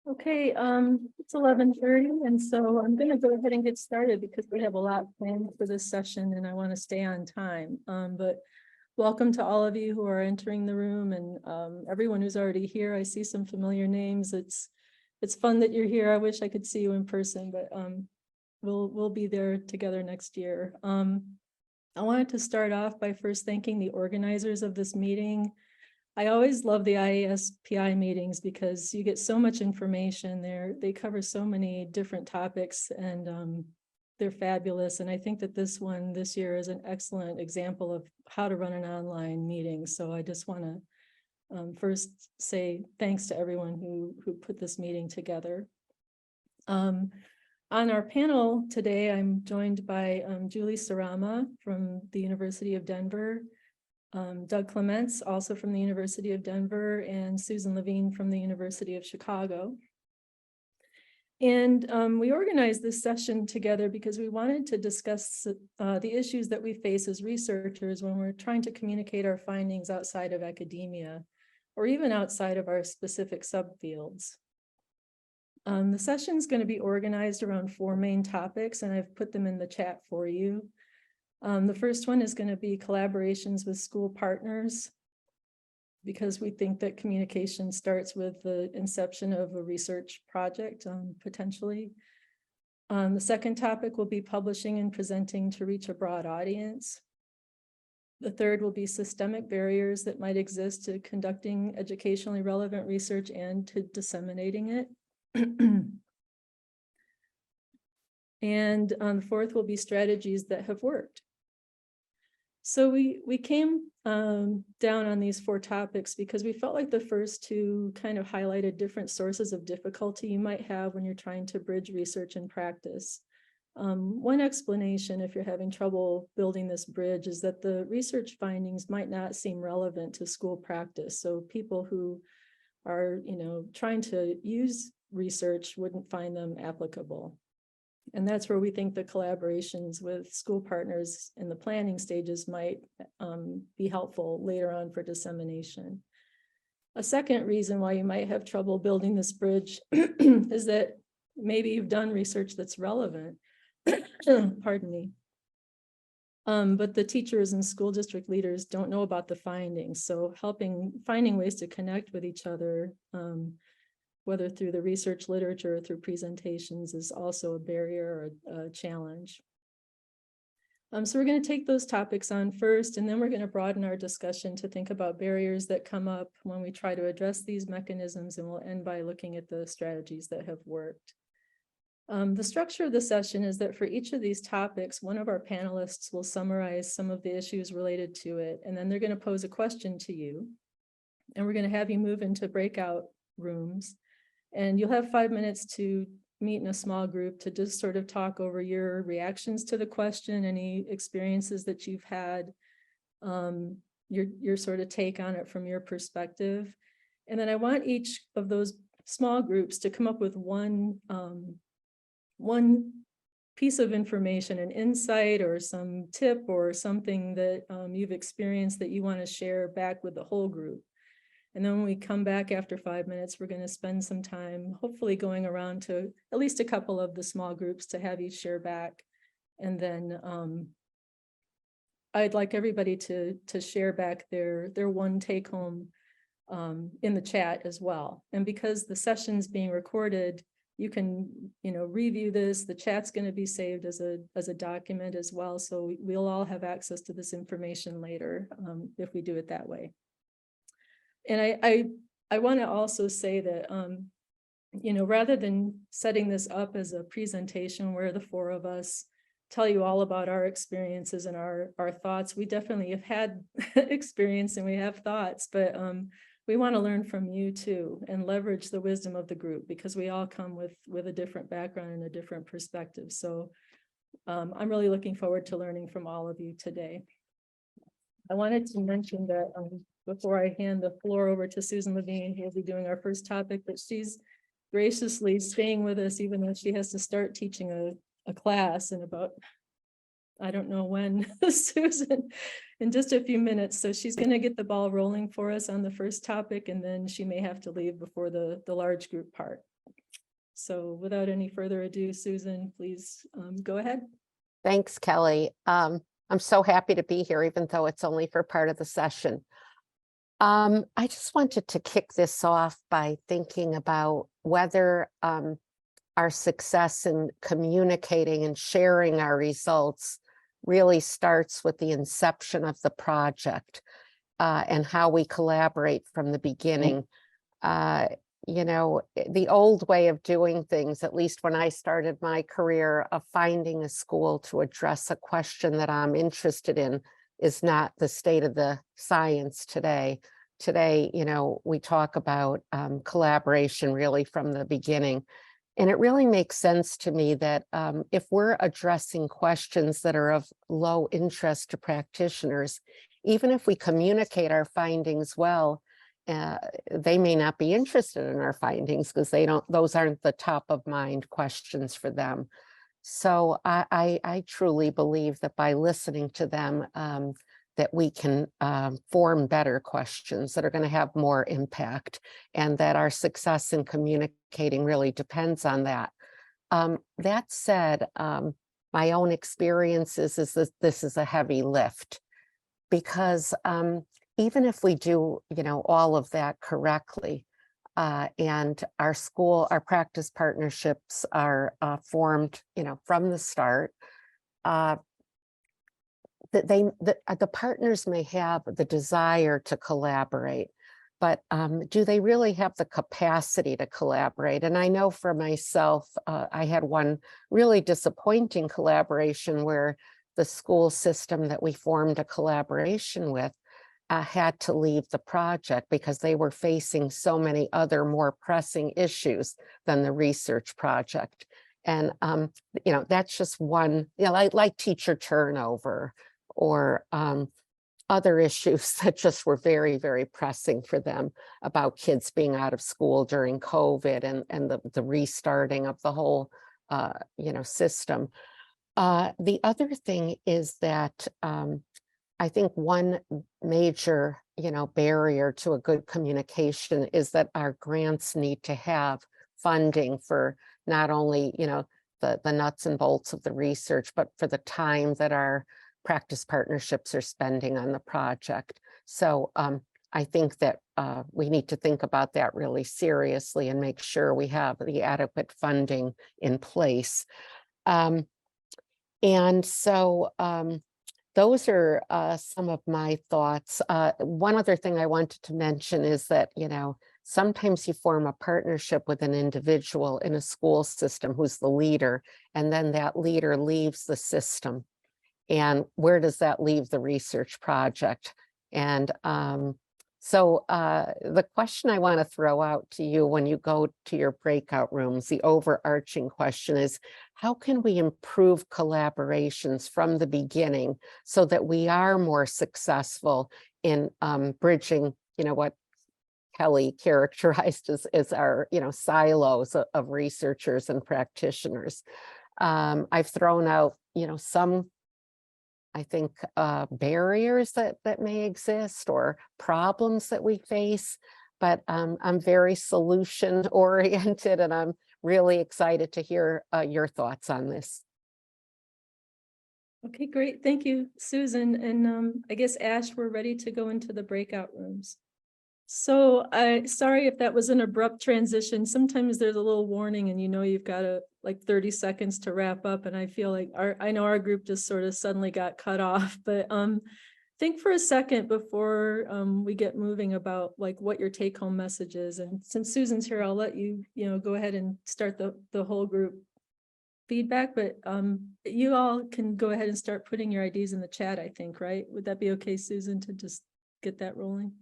Okay, it's 11:30, and so I'm gonna go ahead and get started because we have a lot planned for this session and I want to stay on time. But welcome to all of you who are entering the room and everyone who's already here. I see some familiar names. It's fun that you're here. I wish I could see you in person, but we'll be there together next year. I wanted to start off by first thanking the organizers of this meeting. I always love the IASPI meetings because you get so much information there. They cover so many different topics and they're fabulous. And I think that this one this year is an excellent example of how to run an online meeting. So I just want to first say thanks to everyone who put this meeting together. On our panel today, I'm joined by Julie Sarama from the University of Denver, Doug Clements, also from the University of Denver, and Susan Levine from the University of Chicago. And we organized this session together because we wanted to discuss the issues that we face as researchers when we're trying to communicate our findings outside of academia, or even outside of our specific subfields. The session is going to be organized around 4 main topics, and I've put them in the chat for you. The first one is going to be collaborations with school partners, because we think that communication starts with the inception of a research project, potentially. The second topic will be publishing and presenting to reach a broad audience. The third will be systemic barriers that might exist to conducting educationally relevant research and to disseminating it. And the fourth will be strategies that have worked. So we came down on these 4 topics because we felt like the first 2 kind of highlighted different sources of difficulty you might have when you're trying to bridge research and practice. One explanation, if you're having trouble building this bridge, is that the research findings might not seem relevant to school practice. So people who are, trying to use research wouldn't find them applicable. And that's where we think the collaborations with school partners in the planning stages might be helpful later on for dissemination. A second reason why you might have trouble building this bridge is that maybe you've done research that's relevant, pardon me, but the teachers and school district leaders don't know about the findings. So finding ways to connect with each other, whether through the research literature or through presentations, is also a barrier or a challenge. So we're going to take those topics on first, and then we're going to broaden our discussion to think about barriers that come up when we try to address these mechanisms, and we'll end by looking at the strategies that have worked. The structure of the session is that for each of these topics, one of our panelists will summarize some of the issues related to it, and then they're going to pose a question to you, and we're going to have you move into breakout rooms. And you'll have 5 minutes to meet in a small group to just sort of talk over your reactions to the question, any experiences that you've had, your sort of take on it from your perspective. And then I want each of those small groups to come up with one piece of information, an insight or some tip or something that you've experienced that you want to share back with the whole group. And then when we come back after 5 minutes, we're going to spend some time, hopefully going around to at least a couple of the small groups to have each share back. And then I'd like everybody to share back their one take home in the chat as well. And because the session's being recorded, you can, review this. The chat's going to be saved as a document as well. So we'll all have access to this information later if we do it that way. And I want to also say that, rather than setting this up as a presentation where the 4 of us tell you all about our experiences and our thoughts, we definitely have had experience and we have thoughts, but we want to learn from you too and leverage the wisdom of the group, because we all come with a different background and a different perspective. So I'm really looking forward to learning from all of you today. I wanted to mention that before I hand the floor over to Susan Levine, who will be doing our first topic, that she's graciously staying with us, even though she has to start teaching a class in about, I don't know when, Susan, in just a few minutes. So she's going to get the ball rolling for us on the first topic, and then she may have to leave before the large group part. So without any further ado, Susan, please go ahead. Thanks, Kelly. I'm so happy to be here, even though it's only for part of the session. I just wanted to kick this off by thinking about whether our success in communicating and sharing our results really starts with the inception of the project and how we collaborate from the beginning. You know, the old way of doing things, at least when I started my career, of finding a school to address a question that I'm interested in, is not the state of the science today. Today, you know, we talk about collaboration really from the beginning. And it really makes sense to me that if we're addressing questions that are of low interest to practitioners, even if we communicate our findings well, they may not be interested in our findings because those aren't the top of mind questions for them. So I truly believe that by listening to them, that we can form better questions that are going to have more impact, and that our success in communicating really depends on that. That said, my own experience is that this is a heavy lift, because even if we do, you know, all of that correctly, and our practice partnerships are formed, you know, from the start, the partners may have the desire to collaborate, but do they really have the capacity to collaborate? And I know for myself, I had one really disappointing collaboration where the school system that we formed a collaboration with had to leave the project because they were facing so many other more pressing issues than the research project. And, you know, that's just one, you know, like teacher turnover or other issues that just were very, very pressing for them, about kids being out of school during COVID and the restarting of the whole, you know, system. The other thing is that I think one major, you know, barrier to a good communication is that our grants need to have funding for not only, you know, the nuts and bolts of the research, but for the time that our practice partnerships are spending on the project. So I think that we need to think about that really seriously and make sure we have the adequate funding in place. And so those are some of my thoughts. One other thing I wanted to mention is that, you know, sometimes you form a partnership with an individual in a school system who's the leader, and then that leader leaves the system. And where does that leave the research project? And so the question I want to throw out to you when you go to your breakout rooms, the overarching question is, how can we improve collaborations from the beginning so that we are more successful in bridging, you know, what Kelly characterized as our, you know, silos of researchers and practitioners? I've thrown out, you know, some, I think, barriers that may exist or problems that we face, but I'm very solution oriented, and I'm really excited to hear your thoughts on this. Okay, great. Thank you, Susan. And I guess, Ash, we're ready to go into the breakout rooms. So sorry if that was an abrupt transition. Sometimes there's a little warning and you know you've got like 30 seconds to wrap up, and I feel like I know our group just sort of suddenly got cut off, but think for a second before we get moving about like what your take-home message is. And since Susan's here, I'll let you go ahead and start the whole group feedback, but you all can go ahead and start putting your ideas in the chat, I think, right? Would that be okay, Susan, to just get that rolling?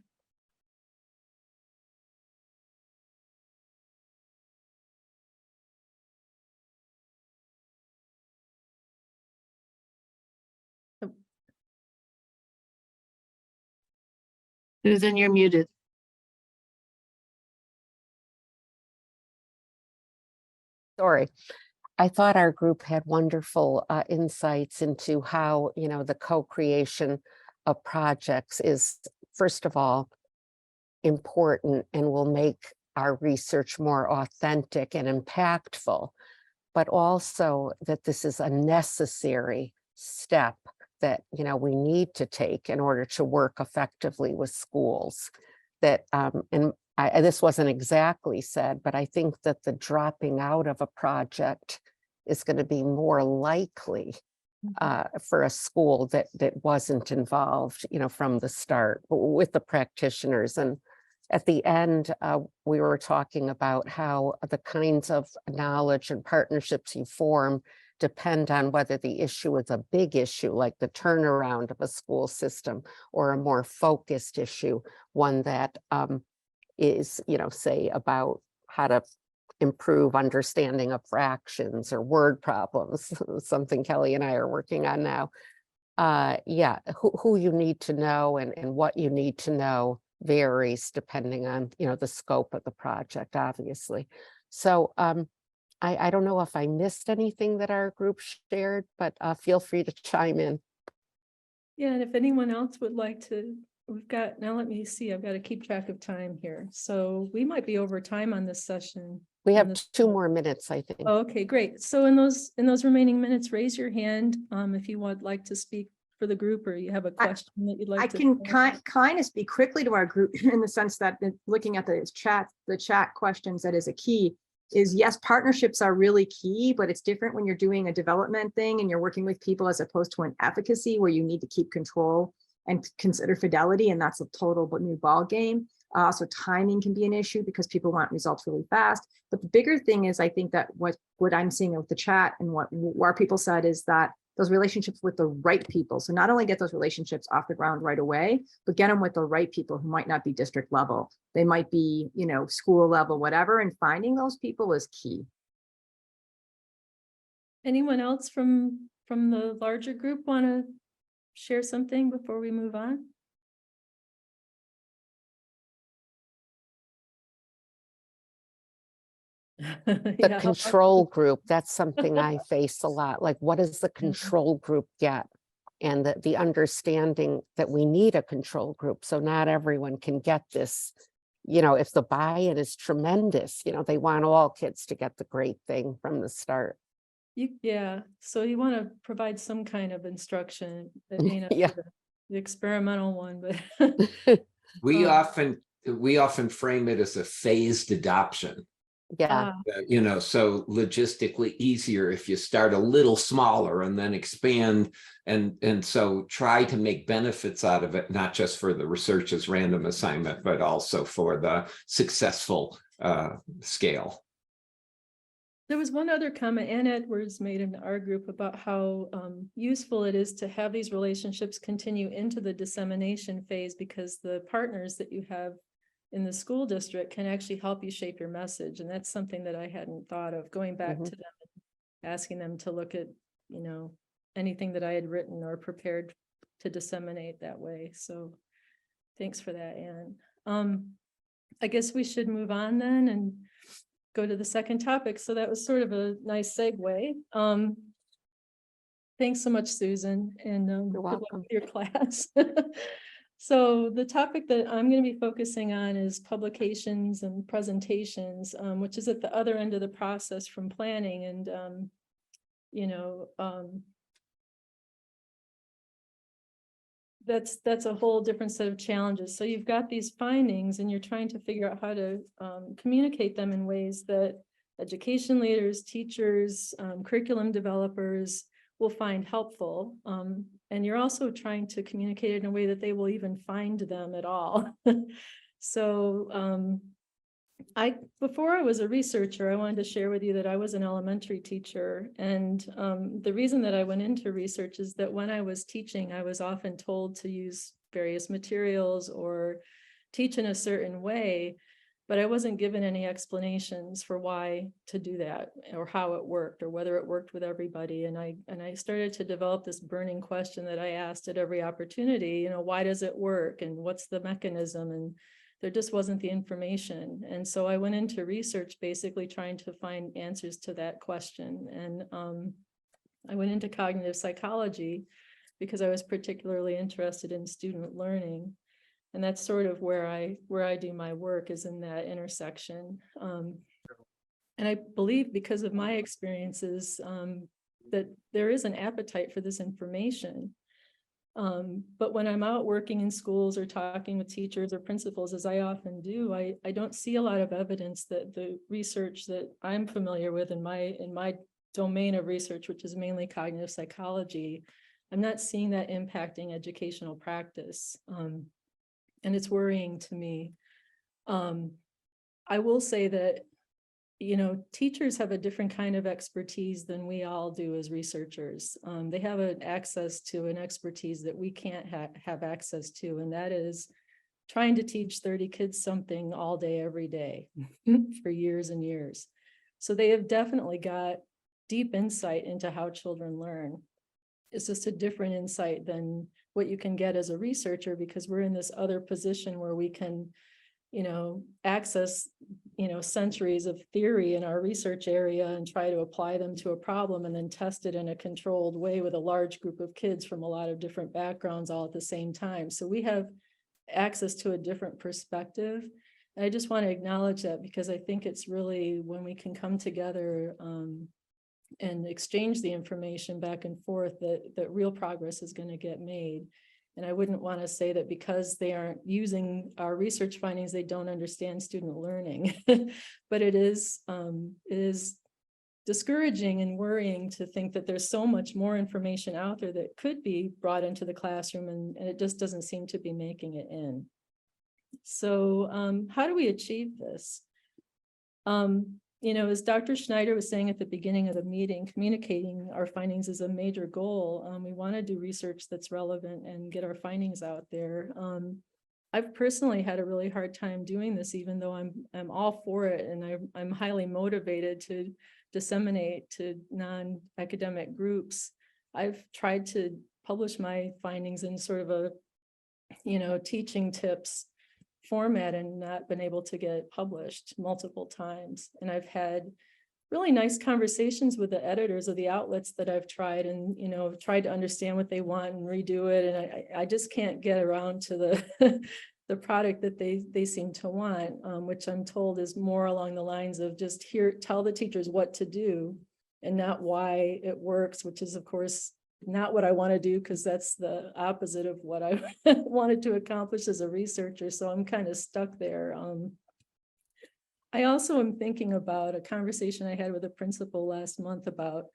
Susan, you're muted. Sorry. I thought our group had wonderful insights into how, you know, the co-creation of projects is, first of all, important and will make our research more authentic and impactful, but also that this is a necessary step that, you know, we need to take in order to work effectively with schools. That, this wasn't exactly said, but I think that the dropping out of a project is going to be more likely for a school that wasn't involved, you know, from the start with the practitioners. And at the end, we were talking about how the kinds of knowledge and partnerships you form depend on whether the issue is a big issue, like the turnaround of a school system, or a more focused issue, one that is, you know, say about how to improve understanding of fractions or word problems, something Kelly and I are working on now. Yeah, who you need to know and what you need to know varies depending on, you know, the scope of the project, obviously. So I don't know if I missed anything that our group shared, but feel free to chime in. Yeah, and if anyone else would like to, we've got, now let me see, I've got to keep track of time here. So we might be over time on this session. We on have this- 2 more minutes, I think. Okay, great. So in those remaining minutes, raise your hand if you would like to speak for the group, or you have a question that you'd like I to. can kind of speak quickly to our group in the sense that looking at the chat questions, that is a key. Is yes, partnerships are really key, but it's different when you're doing a development thing and you're working with people as opposed to an efficacy where you need to keep control and consider fidelity, and that's a total new ball game. So timing can be an issue because people want results really fast. But the bigger thing is, I think that what I'm seeing with the chat and what our people said is that those relationships with the right people. So not only get those relationships off the ground right away, but get them with the right people who might not be district level. They might be, you know, school level, whatever, and finding those people is key. Anyone else from the larger group want to share something before we move on? The control group, that's something I face a lot. Like, what does the control group get? And the understanding that we need a control group. So not everyone can get this. You know, if the buy-in is tremendous, you know, they want all kids to get the great thing from the start. Yeah, so you want to provide some kind of instruction that may not Yeah. be the experimental one, but We often frame it as a phased adoption. Yeah. You know, so logistically easier if you start a little smaller and then expand, and so try to make benefits out of it, not just for the researcher's random assignment, but also for the successful scale. There was one other comment Ann Edwards made in our group about how useful it is to have these relationships continue into the dissemination phase, because the partners that you have in the school district can actually help you shape your message. And that's something that I hadn't thought of, going back to them and asking them to look at, you know, anything that I had written or prepared to disseminate that way. So thanks for that, Ann. I guess we should move on then and go to the second topic. So that was sort of a nice segue. Thanks so much, Susan, and You're welcome. with your class. So the topic that I'm going to be focusing on is publications and presentations, which is at the other end of the process from planning. And, you know, that's a whole different set of challenges. So you've got these findings and you're trying to figure out how to communicate them in ways that education leaders, teachers, curriculum developers will find helpful. And you're also trying to communicate it in a way that they will even find them at all. So before I was a researcher, I wanted to share with you that I was an elementary teacher. And the reason that I went into research is that when I was teaching, I was often told to use various materials or teach in a certain way, but I wasn't given any explanations for why to do that or how it worked or whether it worked with everybody. And I started to develop this burning question that I asked at every opportunity, you know, why does it work and what's the mechanism? And there just wasn't the information. And so I went into research basically trying to find answers to that question. And I went into cognitive psychology because I was particularly interested in student learning. And that's sort of where I do my work, is in that intersection. And I believe, because of my experiences, that there is an appetite for this information. But when I'm out working in schools or talking with teachers or principals, as I often do, I don't see a lot of evidence that the research that I'm familiar with in my domain of research, which is mainly cognitive psychology, I'm not seeing that impacting educational practice. And it's worrying to me. I will say that, teachers have a different kind of expertise than we all do as researchers. They have an access to an expertise that we can't have access to, and that is trying to teach 30 kids something all day, every day for years and years. So they have definitely got deep insight into how children learn. It's just a different insight than what you can get as a researcher, because we're in this other position where we can, access, centuries of theory in our research area and try to apply them to a problem and then test it in a controlled way with a large group of kids from a lot of different backgrounds all at the same time. So we have access to a different perspective. And I just want to acknowledge that, because I think it's really when we can come together and exchange the information back and forth that real progress is going to get made. And I wouldn't want to say that because they aren't using our research findings, they don't understand student learning. But it is discouraging and worrying to think that there's so much more information out there that could be brought into the classroom, and it just doesn't seem to be making it in. So how do we achieve this? As Dr. Schneider was saying at the beginning of the meeting, communicating our findings is a major goal. We want to do research that's relevant and get our findings out there. I've personally had a really hard time doing this, even though I'm all for it, and I'm highly motivated to disseminate to non-academic groups. I've tried to publish my findings in sort of a, teaching tips format and not been able to get published multiple times. And I've had really nice conversations with the editors of the outlets that I've tried, and tried to understand what they want and redo it. And I just can't get around to the the product that they seem to want, which I'm told is more along the lines of just tell the teachers what to do and not why it works, which is of course not what I want to do, because that's the opposite of what I wanted to accomplish as a researcher. So I'm kind of stuck there. I also am thinking about a conversation I had with a principal last month about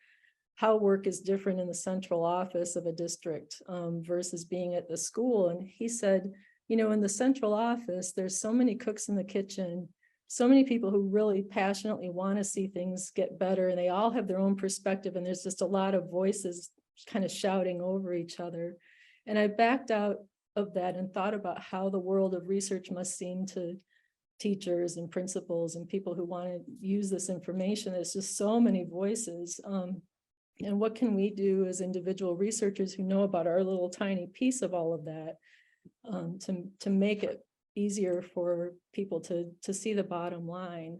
how work is different in the central office of a district versus being at the school. And he said, in the central office, there's so many cooks in the kitchen, so many people who really passionately want to see things get better, and they all have their own perspective, and there's just a lot of voices kind of shouting over each other. And I backed out of that and thought about how the world of research must seem to teachers and principals and people who want to use this information. There's just so many voices. And what can we do as individual researchers who know about our little tiny piece of all of that to make it easier for people to see the bottom line?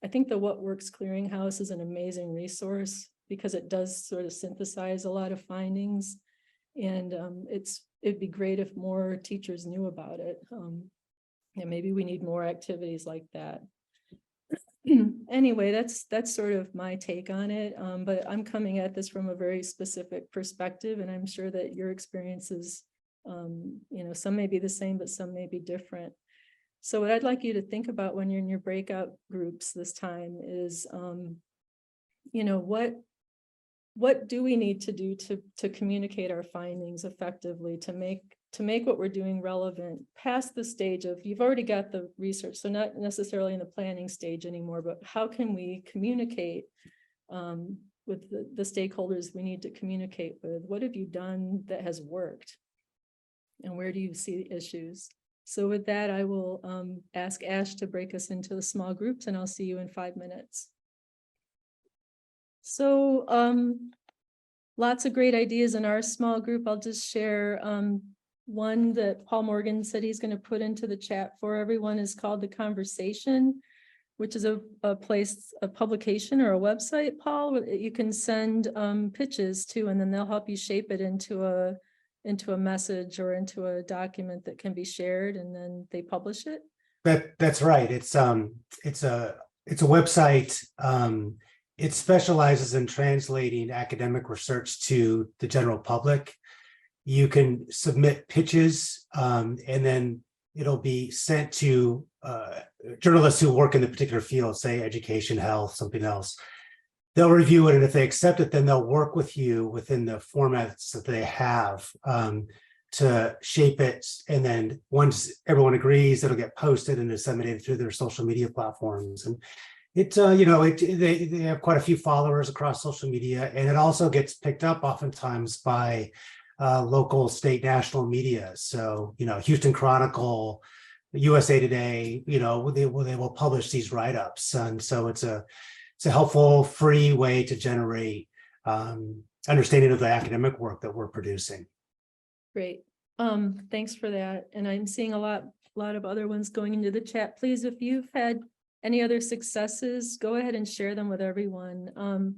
I think the What Works Clearinghouse is an amazing resource, because it does sort of synthesize a lot of findings, and it'd be great if more teachers knew about it. And maybe we need more activities like that. Anyway, that's sort of my take on it, but I'm coming at this from a very specific perspective, and I'm sure that your experiences, some may be the same, but some may be different. So what I'd like you to think about when you're in your breakout groups this time is, what do we need to do to communicate our findings effectively, to make what we're doing relevant past the stage of, you've already got the research, so not necessarily in the planning stage anymore, but how can we communicate with the stakeholders we need to communicate with? What have you done that has worked? And where do you see issues? So with that, I will ask Ash to break us into the small groups, and I'll see you in 5 minutes. So lots of great ideas in our small group. I'll just share one that Paul Morgan said he's going to put into the chat for everyone, is called The Conversation, which is a publication or a website, Paul, you can send pitches to, and then they'll help you shape it into into a message or into a document that can be shared and then they publish it? That's right. It's a website. It specializes in translating academic research to the general public. You can submit pitches, and then it'll be sent to journalists who work in the particular field, say education, health, something else. They'll review it, and if they accept it, then they'll work with you within the formats that they have to shape it. And then once everyone agrees, it'll get posted and disseminated through their social media platforms. And it, they have quite a few followers across social media, and it also gets picked up oftentimes by local, state, national media. So, Houston Chronicle, USA Today, they will publish these write-ups. And so it's a helpful, free way to generate understanding of the academic work that we're producing. Great. Thanks for that. And I'm seeing a lot of other ones going into the chat. Please, if you've had any other successes, go ahead and share them with everyone.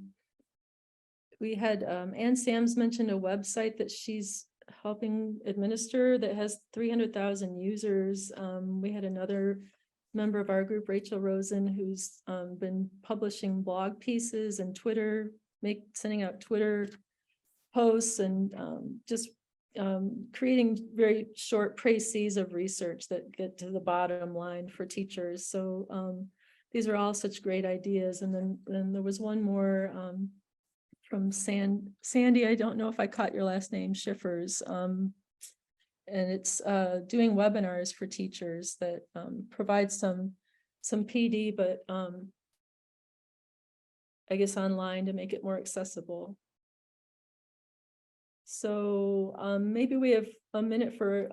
We had Ann Sams mentioned a website that she's helping administer that has 300,000 users. We had another member of our group, Rachel Rosen, who's been publishing blog pieces and Twitter, sending out Twitter posts and just creating very short précis of research that get to the bottom line for teachers. So these are all such great ideas. And then there was one more from Sandy. I don't know if I caught your last name, Schiffers. And it's doing webinars for teachers that provide some PD, but I guess online to make it more accessible. So maybe we have a minute for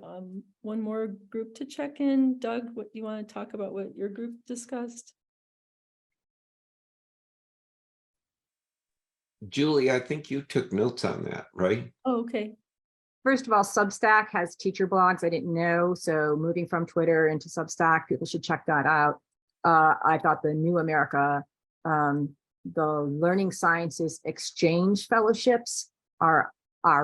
one more group to check in. Doug, what do you want to talk about what your group discussed? Julie, I think you took notes on that, right? Oh, okay. First of all, Substack has teacher blogs. I didn't know. So moving from Twitter into Substack, people should check that out. I thought the New America, the Learning Sciences Exchange Fellowships are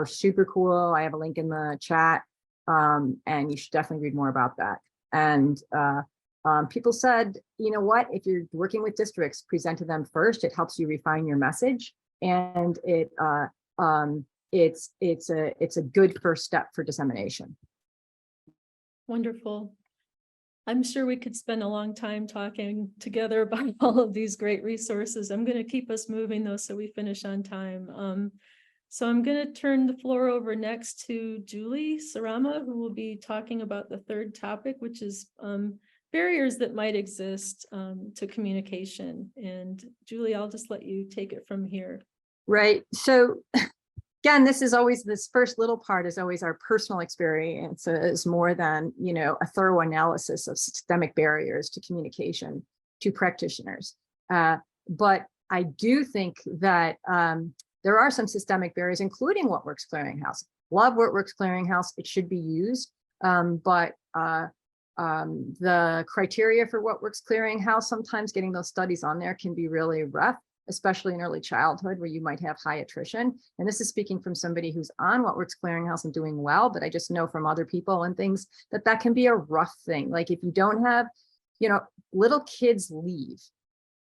super cool. I have a link in the chat, and you should definitely read more about that. And people said, you know what, if you're working with districts, present to them first. It helps you refine your message, and it's a good first step for dissemination. Wonderful. I'm sure we could spend a long time talking together about all of these great resources. I'm going to keep us moving though, so we finish on time. So I'm going to turn the floor over next to Julie Sarama, who will be talking about the third topic, which is barriers that might exist to communication. And Julie, I'll just let you take it from here. Right. So again, this first little part is always our personal experience is more than, a thorough analysis of systemic barriers to communication to practitioners. But I do think that there are some systemic barriers, including What Works Clearinghouse. Love What Works Clearinghouse. It should be used. But the criteria for What Works Clearinghouse, sometimes getting those studies on there can be really rough, especially in early childhood where you might have high attrition. And this is speaking from somebody who's on What Works Clearinghouse and doing well, but I just know from other people and things that can be a rough thing. Like if you don't have, little kids leave,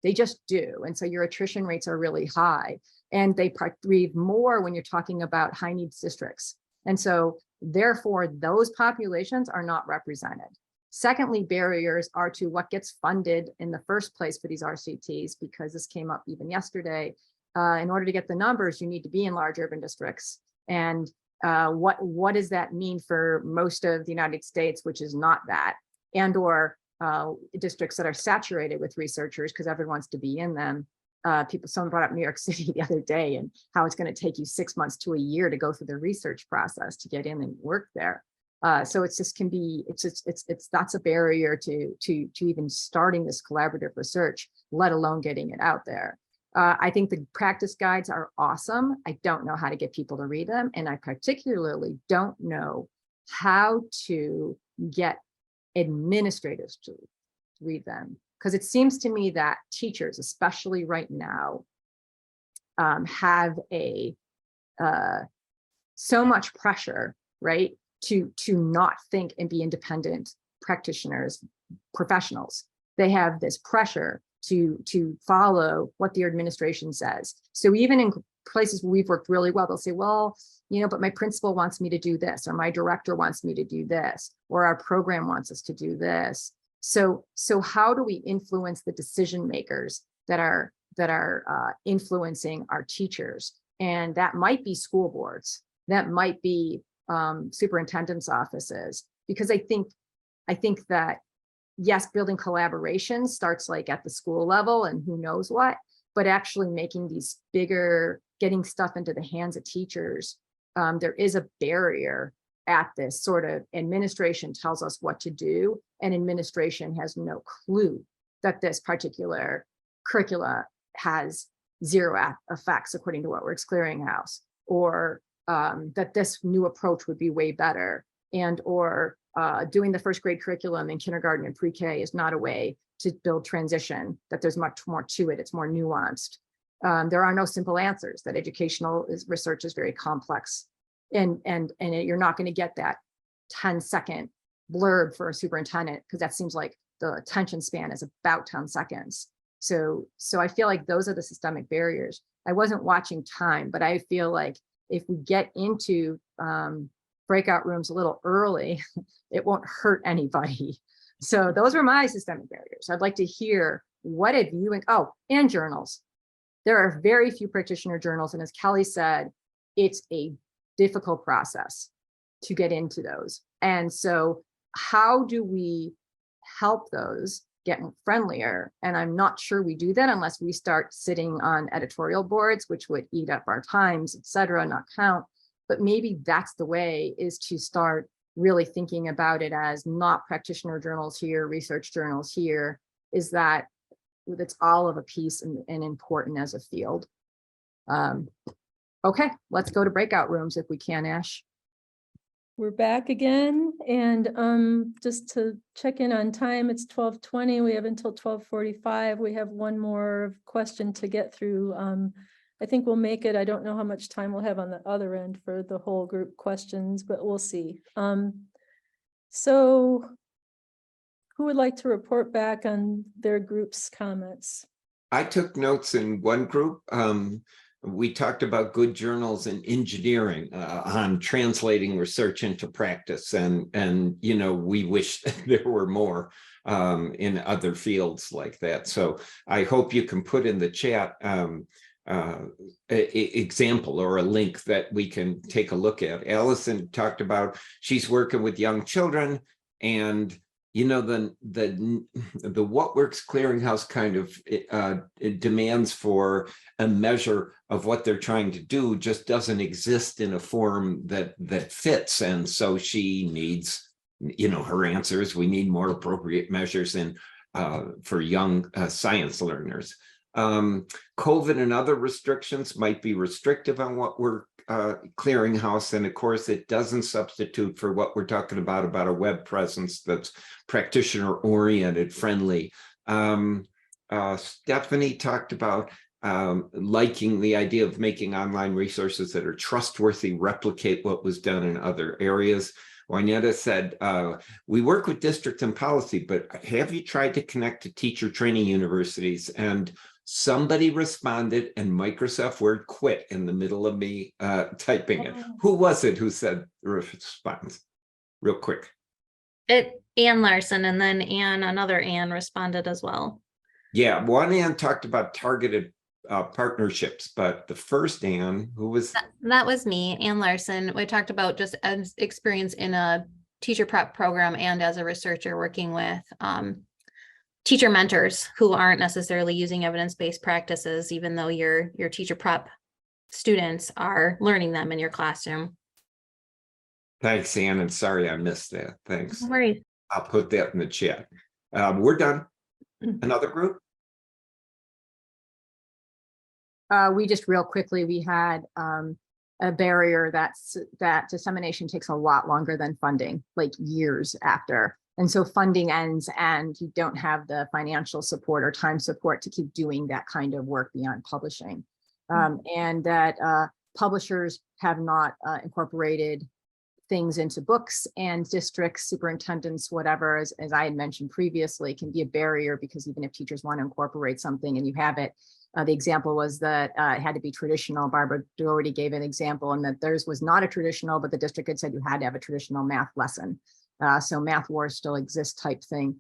they just do. And so your attrition rates are really high, and they breathe more when you're talking about high needs districts. And so therefore those populations are not represented. Secondly, barriers are to what gets funded in the first place for these RCTs, because this came up even yesterday. In order to get the numbers, you need to be in large urban districts. And what does that mean for most of the United States, which is not that, and or districts that are saturated with researchers because everyone wants to be in them. Someone brought up New York City the other day and how it's going to take you 6 months to a year to go through the research process to get in and work there. So that's a barrier to even starting this collaborative research, let alone getting it out there. I think the practice guides are awesome. I don't know how to get people to read them. And I particularly don't know how to get administrators to read them. Because it seems to me that teachers, especially right now, have so much pressure right? To not think and be independent practitioners, professionals. They have this pressure to follow what the administration says. So even in places where we've worked really well, they'll say, well, you know, but my principal wants me to do this, or my director wants me to do this, or our program wants us to do this. So how do we influence the decision makers that are influencing our teachers? And that might be school boards, that might be superintendent's offices, because I think that, yes, building collaboration starts like at the school level and who knows what, but actually making these bigger, getting stuff into the hands of teachers, there is a barrier at this sort of administration tells us what to do, and administration has no clue that this particular curricula has zero effects according to What-Works Clearinghouse, or that this new approach would be way better, and or doing the first grade curriculum in kindergarten and pre-K is not a way to build transition, that there's much more to it, it's more nuanced. There are no simple answers, that educational research is very complex, and you're not going to get that 10-second blurb for a superintendent, because that seems like the attention span is about 10 seconds. So I feel like those are the systemic barriers. I wasn't watching time, but I feel like if we get into breakout rooms a little early, it won't hurt anybody. So those were my systemic barriers. I'd like to hear, what have you, and journals. There are very few practitioner journals. And as Kelly said, it's a difficult process to get into those. And so how do we help those get friendlier? And I'm not sure we do that unless we start sitting on editorial boards, which would eat up our times, et cetera, not count. But maybe that's the way, is to start really thinking about it as not practitioner journals here, research journals here, is that it's all of a piece and important as a field. Okay, let's go to breakout rooms if we can, Ash. We're back again, and just to check in on time, it's 12:20. We have until 12:45. We have one more question to get through. I think we'll make it. I don't know how much time we'll have on the other end for the whole group questions, but we'll see. So who would like to report back on their group's comments? I took notes in one group. We talked about good journals in engineering, on translating research into practice, and you know, we wish there were more in other fields like that. So I hope you can put in the chat example or a link that we can take a look at. Allison talked about she's working with young children, and you know, the What-Works Clearinghouse kind of it demands for a measure of what they're trying to do just doesn't exist in a form that fits. And so she needs, you know, her answer is we need more appropriate measures in for young science learners. COVID and other restrictions might be restrictive on what we're clearinghouse, and of course it doesn't substitute for what we're talking about a web presence that's practitioner oriented, friendly. Stephanie talked about liking the idea of making online resources that are trustworthy, replicate what was done in other areas. Juanita said, we work with districts and policy, but have you tried to connect to teacher training universities? And somebody responded, and Microsoft Word quit in the middle of me typing it. Who was it who said the response? Real quick. Ann Larson, and then another Ann responded as well. Yeah, one Ann talked about targeted partnerships, but the first Ann, who was that was me, Ann Larson. We talked about just as experience in a teacher prep program and as a researcher working with teacher mentors who aren't necessarily using evidence-based practices, even though your teacher prep students are learning them in your classroom. Thanks, Ann, and sorry I missed that. Thanks. No worries. I'll put that in the chat. We're done. Another group? We just real quickly, we had a barrier that dissemination takes a lot longer than funding, like years after. And so funding ends and you don't have the financial support or time support to keep doing that kind of work beyond publishing. And that publishers have not incorporated things into books, and districts, superintendents, whatever, as I had mentioned previously, can be a barrier, because even if teachers want to incorporate something and you have it, the example was that it had to be traditional. Barbara Doherty gave an example, and that theirs was not a traditional, but the district had said you had to have a traditional math lesson. So math wars still exist type thing.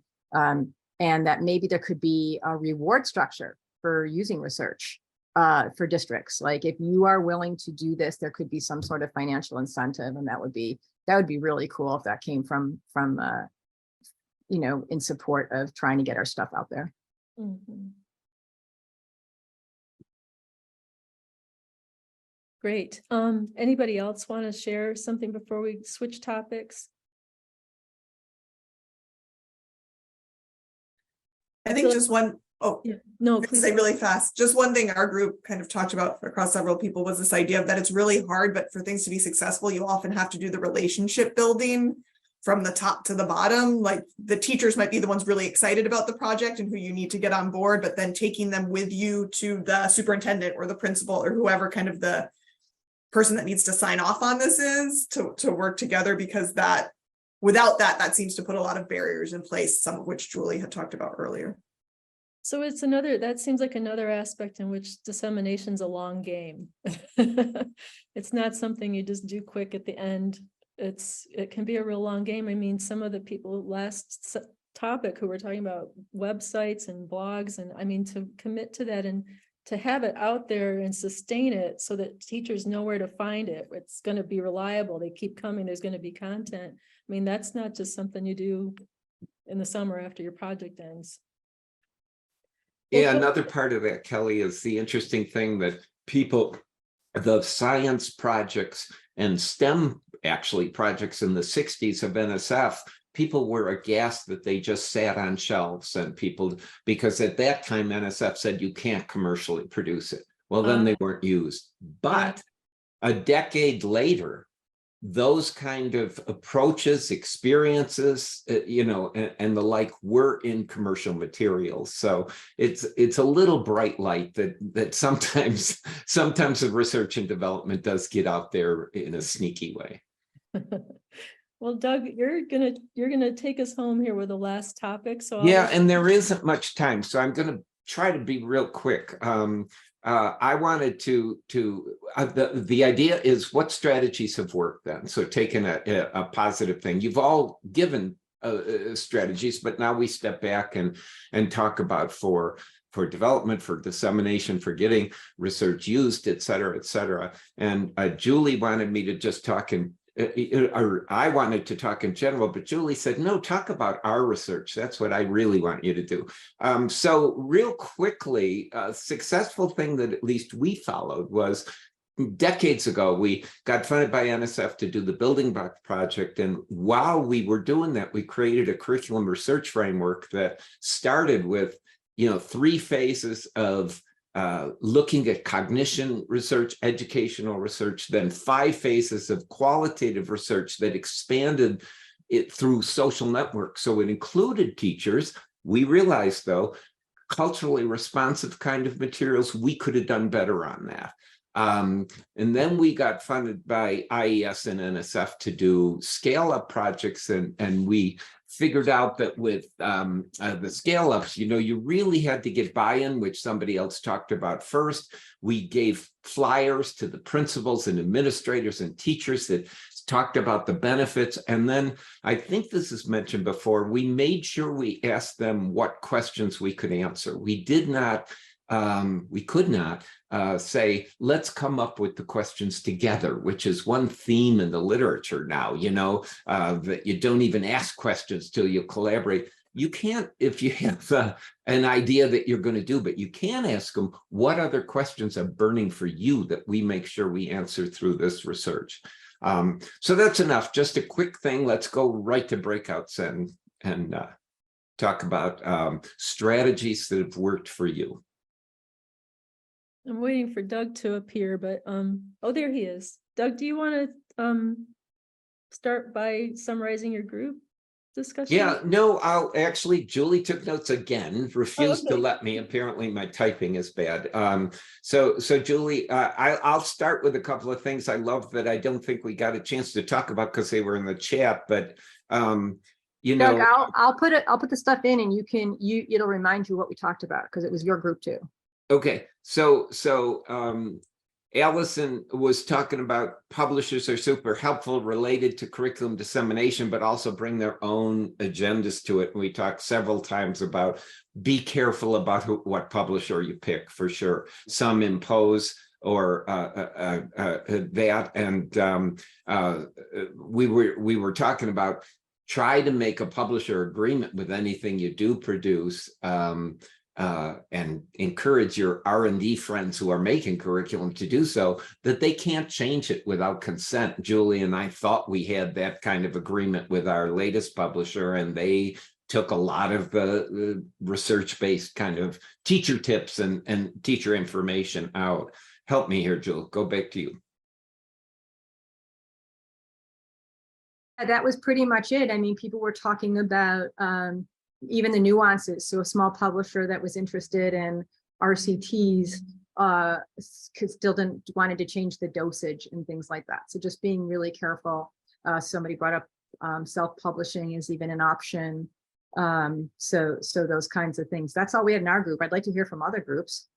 And that maybe there could be a reward structure for using research for districts. Like, if you are willing to do this, there could be some sort of financial incentive, and that would be really cool if that came from you know, in support of trying to get our stuff out there. Mhm. Great. Anybody else want to share something before we switch topics? I think just one, Yeah, no, to please. say really fast, just one thing our group kind of talked about across several people was this idea of that it's really hard, but for things to be successful, you often have to do the relationship building from the top to the bottom. Like, the teachers might be the ones really excited about the project and who you need to get on board, but then taking them with you to the superintendent or the principal or whoever kind of the person that needs to sign off on this is to work together, because that without that seems to put a lot of barriers in place, some of which Julie had talked about earlier. So it's that seems like another aspect in which dissemination's a long game. It's not something you just do quick at the end. It can be a real long game. I mean, some of the people last topic who were talking about websites and blogs, and I mean, to commit to that and to have it out there and sustain it so that teachers know where to find it. It's going to be reliable. They keep coming. There's going to be content. I mean, that's not just something you do in the summer after your project ends. Yeah, another part of that, Kelly, is the interesting thing that the science projects and STEM actually projects in the 60s of NSF, people were aghast that they just sat on shelves, and because at that time NSF said you can't commercially produce it. Well, then they weren't used. But a decade later, those kind of approaches, experiences, you know, and the like were in commercial materials. So it's a little bright light that sometimes the research and development does get out there in a sneaky way. Well, Doug, you're gonna take us home here with the last topic. So yeah, and there isn't much time, so I'm gonna try to be real quick. I wanted the idea is, what strategies have worked then? So taking a positive thing, you've all given strategies, but now we step back and talk about for development, for dissemination, for getting research used, et cetera, et cetera. And Julie wanted me to just talk or I wanted to talk in general, but Julie said, no, talk about our research. That's what I really want you to do. So real quickly, a successful thing that at least we followed was, decades ago, we got funded by NSF to do the Building Block Project. And while we were doing that, we created a curriculum research framework that started with, 3 phases of looking at cognition research, educational research, then 5 phases of qualitative research that expanded it through social networks. So it included teachers. We realized, though, culturally responsive kind of materials, we could have done better on that. And then we got funded by IES and NSF to do scale-up projects, and we figured out that with the scale-ups, you really had to get buy-in, which somebody else talked about first. We gave flyers to the principals and administrators and teachers that talked about the benefits. And then, I think this is mentioned before, we made sure we asked them what questions we could answer. We did not, we could not say, let's come up with the questions together, which is one theme in the literature now, that you don't even ask questions till you collaborate. You can't, if you have an idea that you're going to do, but you can ask them, what other questions are burning for you that we make sure we answer through this research? So that's enough. Just a quick thing. Let's go right to breakouts and talk about strategies that have worked for you. I'm waiting for Doug to appear, but oh, there he is. Doug, do you want to start by summarizing your group? discussion? Yeah, no, Julie took notes again, refused to okay. let me. Apparently my typing is bad. So Julie, I'll start with a couple of things I love that I don't think we got a chance to talk about because they were in the chat, but you Doug, know, I'll put the stuff in and it'll remind you what we talked about because it was your group too. okay, so Allison was talking about publishers are super helpful related to curriculum dissemination, but also bring their own agendas to it. And we talked several times about be careful about what publisher you pick for sure. Some impose or that, and we were talking about try to make a publisher agreement with anything you do produce. And encourage your R&D friends who are making curriculum to do so, that they can't change it without consent. Julie and I thought we had that kind of agreement with our latest publisher, and they took a lot of the research-based kind of teacher tips and teacher information out. Help me here, Julie. Go back to you. That was pretty much it. I mean, people were talking about even the nuances. So a small publisher that was interested in RCTs still wanted to change the dosage and things like that. So just being really careful. Somebody brought up self-publishing is even an option. So those kinds of things. That's all we had in our group. I'd like to hear from other groups.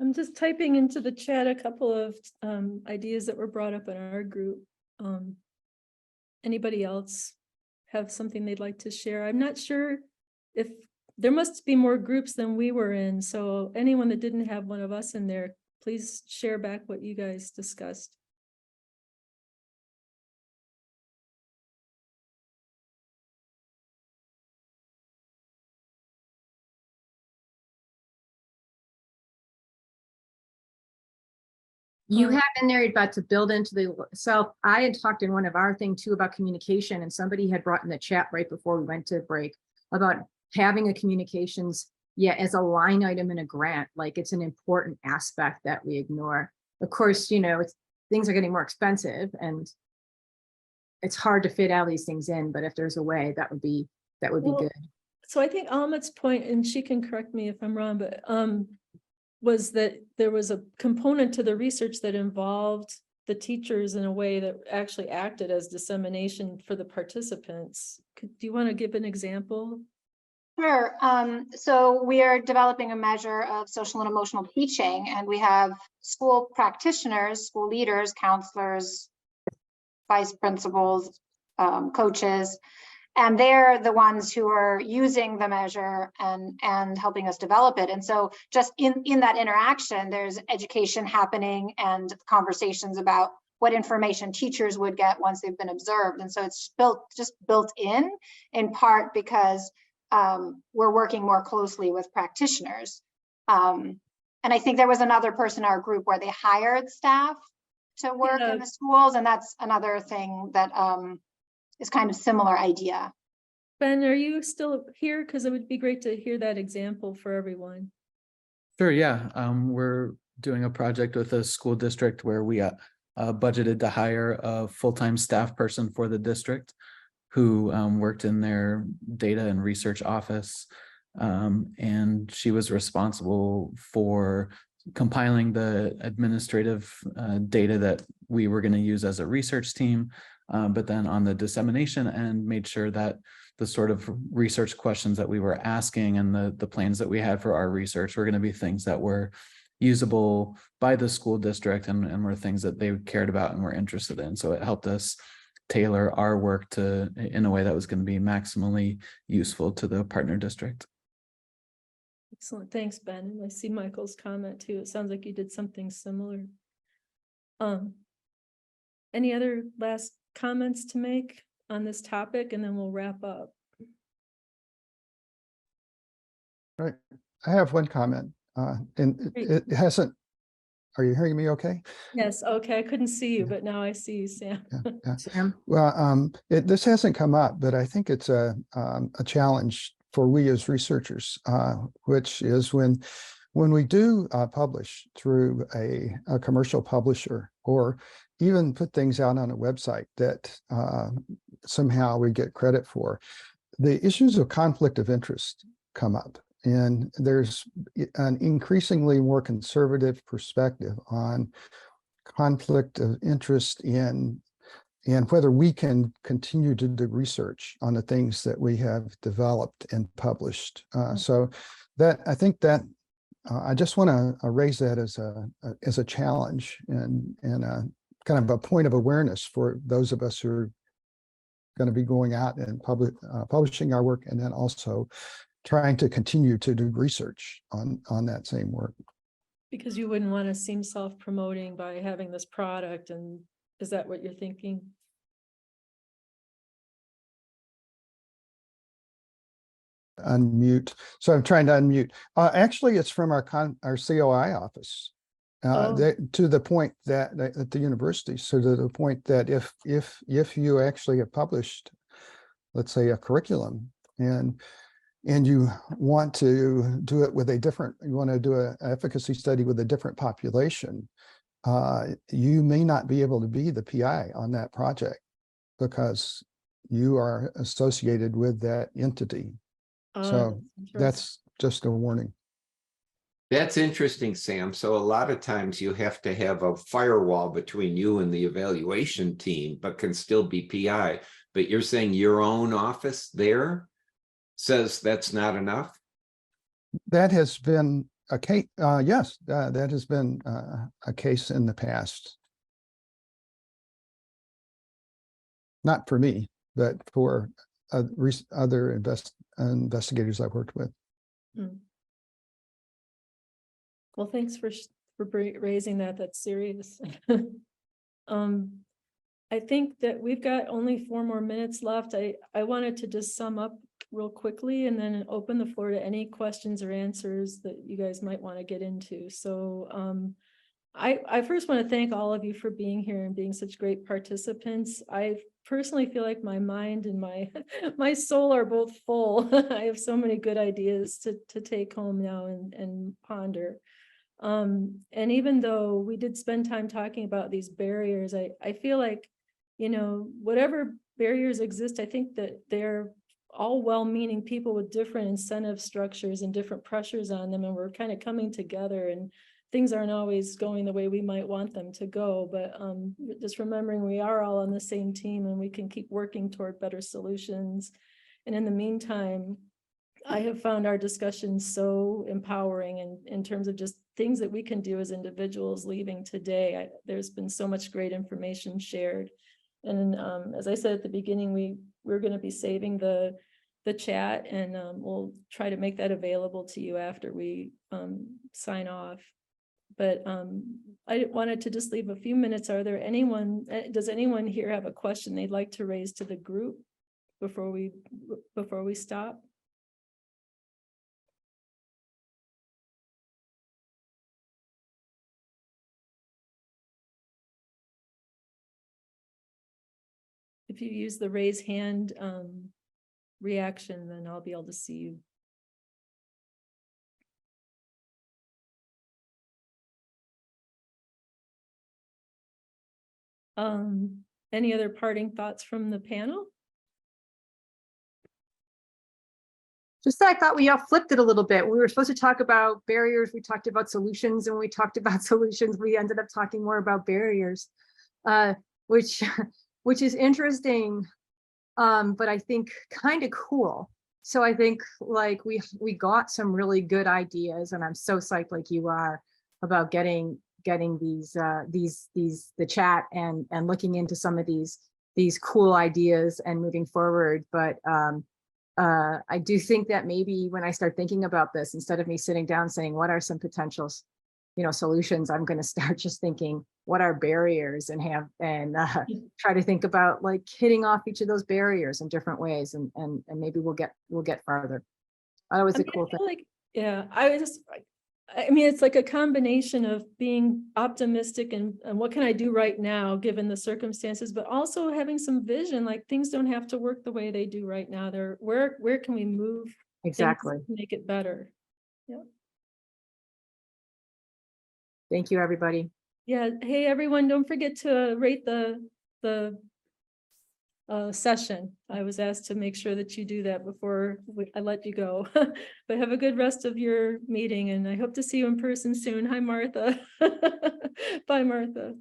I'm just typing into the chat a couple of ideas that were brought up in our group. Anybody else have something they'd like to share? I'm not sure if there must be more groups than we were in. So anyone that didn't have one of us in there, please share back what you guys discussed. You have in there about to build into the self. I had talked in one of our thing too about communication, and somebody had brought in the chat right before we went to break about having a communications, as a line item in a grant. Like it's an important aspect that we ignore. Of course, things are getting more expensive and it's hard to fit all these things in, but if there's a way, that would be good. So I think Alma's point, and she can correct me if I'm wrong, but was that there was a component to the research that involved the teachers in a way that actually acted as dissemination for the participants. Do you want to give an example? Sure. So we are developing a measure of social and emotional teaching, and we have school practitioners, school leaders, counselors, vice principals, coaches, and they're the ones who are using the measure and helping us develop it. And so just in that interaction, there's education happening and conversations about what information teachers would get once they've been observed. And so it's built in part because we're working more closely with practitioners. And I think there was another person in our group where they hired staff to work in the schools. And that's another thing that is kind of similar idea. Ben, are you still here? Because it would be great to hear that example for everyone. Sure, yeah. We're doing a project with a school district where we budgeted to hire a full-time staff person for the district who worked in their data and research office. And she was responsible for compiling the administrative data that we were going to use as a research team. But then on the dissemination end, made sure that the sort of research questions that we were asking and the plans that we had for our research were going to be things that were usable by the school district and were things that they cared about and were interested in. So it helped us tailor our work in a way that was going to be maximally useful to the partner district. Excellent. Thanks, Ben. And I see Michael's comment too. It sounds like you did something similar. Any other last comments to make on this topic, and then we'll wrap up. Right. I have one comment, and it hasn't. Are you hearing me okay? Yes. Okay. I couldn't see you, but now I see you, Sam. Yeah. Sam? Well, this hasn't come up, but I think it's a challenge for we as researchers, which is when when we do publish through a commercial publisher, or even put things out on a website that somehow we get credit for, the issues of conflict of interest come up. And there's an increasingly more conservative perspective on conflict of interest in and whether we can continue to do research on the things that we have developed and published. So that, I think that I just want to raise that as a challenge and a kind of a point of awareness for those of us who are going to be going out and publishing our work, and then also trying to continue to do research on that same work. Because you wouldn't want to seem self-promoting by having this product, and is that what you're thinking? Unmute. So I'm trying to unmute. Actually, it's from our COI office. To the point that at the university, so to the point that if you actually have published, let's say, a curriculum, and you want to do it with you want to do an efficacy study with a different population, you may not be able to be the PI on that project because you are associated with that entity. So that's just a warning. That's interesting, Sam. So a lot of times you have to have a firewall between you and the evaluation team, but can still be PI. But you're saying your own office there says that's not enough? That has been a case. Yes, that has been a case in the past. Not for me, but for other investigators I've worked with. Well, thanks for raising that. That's serious. I think that we've got only 4 more minutes left. I wanted to just sum up real quickly and then open the floor to any questions or answers that you guys might want to get into. So I first want to thank all of you for being here and being such great participants. I personally feel like my mind and my soul are both full. I have so many good ideas to take home now and ponder. And even though we did spend time talking about these barriers, I feel like, whatever barriers exist, I think that they're all well-meaning people with different incentive structures and different pressures on them, and we're kind of coming together, and things aren't always going the way we might want them to go, but just remembering we are all on the same team and we can keep working toward better solutions. And in the meantime, I have found our discussions so empowering in terms of just things that we can do as individuals leaving today. There's been so much great information shared. And as I said at the beginning, we're going to be saving the chat, and we'll try to make that available to you after we sign off. But I wanted to just leave a few minutes. Does anyone here have a question they'd like to raise to the group before we stop? If you use the raise hand reaction, then I'll be able to see you. Any other parting thoughts from the panel? Just that I thought we all flipped it a little bit. We were supposed to talk about barriers. We talked about solutions, and when we talked about solutions, we ended up talking more about barriers, which is interesting, but I think kind of cool. So I think like we got some really good ideas, and I'm so psyched like you are about getting the chat and looking into some of these cool ideas and moving forward. But I do think that maybe when I start thinking about this, instead of me sitting down saying what are some potential solutions, I'm going to start just thinking what are barriers, and try to think about like hitting off each of those barriers in different ways, and maybe we'll get farther. That was a cool thing. I mean, it's like a combination of being optimistic and what can I do right now given the circumstances, but also having some vision, like things don't have to work the way they do right now. Where can we move exactly to make it better? Yeah. Thank you, everybody. Yeah, hey, everyone, don't forget to rate the session. I was asked to make sure that you do that before I let you go. But have a good rest of your meeting, and I hope to see you in person soon. Hi, Martha. Bye, Martha.